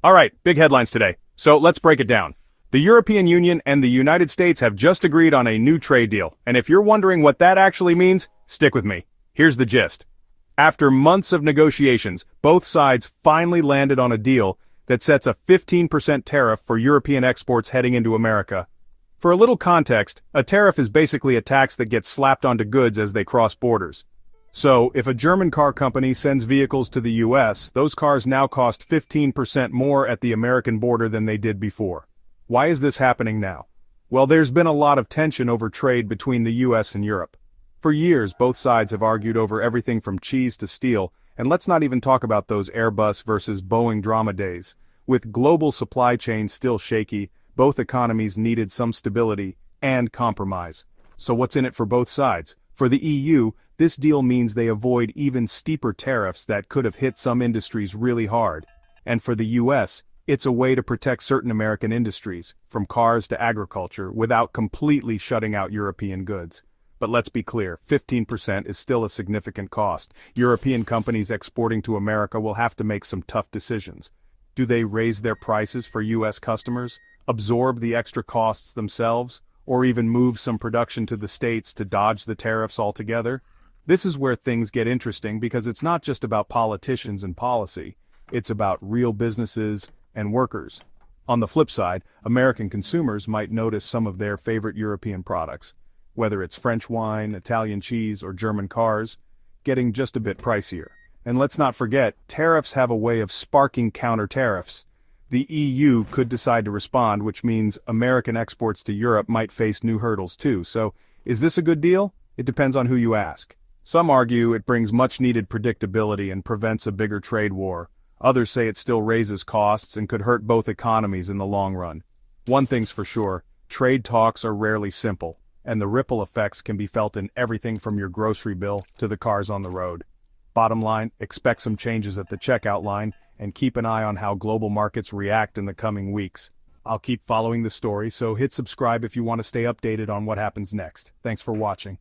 Alright, big headlines today. So let's break it down. The European Union and the United States have just agreed on a new trade deal, and if you're wondering what that actually means, stick with me. Here's the gist. After months of negotiations, both sides finally landed on a deal that sets a 15% tariff for European exports heading into America. For a little context, a tariff is basically a tax that gets slapped onto goods as they cross borders. So, if a German car company sends vehicles to the US, those cars now cost 15% more at the American border than they did before. Why is this happening now? Well, there's been a lot of tension over trade between the US and Europe. For years, both sides have argued over everything from cheese to steel, and let's not even talk about those Airbus versus Boeing drama days. With global supply chains still shaky, both economies needed some stability and compromise. So what's in it for both sides? For the EU, this deal means they avoid even steeper tariffs that could have hit some industries really hard. And for the US, it's a way to protect certain American industries, from cars to agriculture, without completely shutting out European goods. But let's be clear, 15% is still a significant cost. European companies exporting to America will have to make some tough decisions. Do they raise their prices for US customers, absorb the extra costs themselves, or even move some production to the States to dodge the tariffs altogether? This is where things get interesting because it's not just about politicians and policy, it's about real businesses and workers. On the flip side, American consumers might notice some of their favorite European products, whether it's French wine, Italian cheese, or German cars, getting just a bit pricier. And let's not forget, tariffs have a way of sparking counter-tariffs. The EU could decide to respond, which means American exports to Europe might face new hurdles too. So, is this a good deal? It depends on who you ask. Some argue it brings much-needed predictability and prevents a bigger trade war. Others say it still raises costs and could hurt both economies in the long run. One thing's for sure, trade talks are rarely simple, and the ripple effects can be felt in everything from your grocery bill to the cars on the road. Bottom line, expect some changes at the checkout line, and keep an eye on how global markets react in the coming weeks. I'll keep following the story, so hit subscribe if you want to stay updated on what happens next. Thanks for watching.